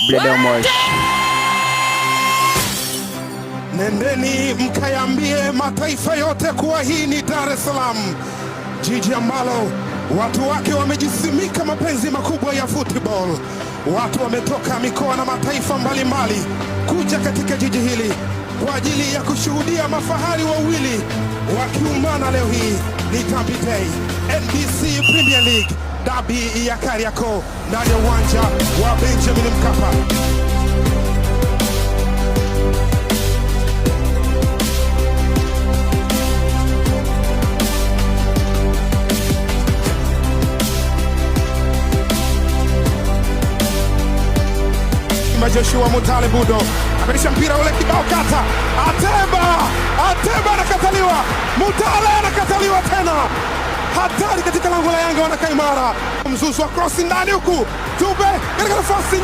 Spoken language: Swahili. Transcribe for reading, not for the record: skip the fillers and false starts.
Bledomosh. Nendeni mkayambie mataifa yote kuwa hii ni Dar es Salaam, jiji ambalo watu wake wamejisimika mapenzi makubwa ya football. Watu wametoka mikoa na mataifa mbalimbali kuja katika jiji hili kwa ajili ya kushuhudia mafahari wawili wakiumana leo hii. Ni Derby Day, NBC Premier League, Derby ya Kariakoo ndani ya uwanja wa Benjamin Mkapa. Joshua Mutale Budo amerisha mpira ule kibao kata. Ateba anakataliwa. Mutale anakataliwa tena. Hatari katika lango la Yanga, wanakaa imara. Mzuzu wa cross ndani huku. Dube katika nafasi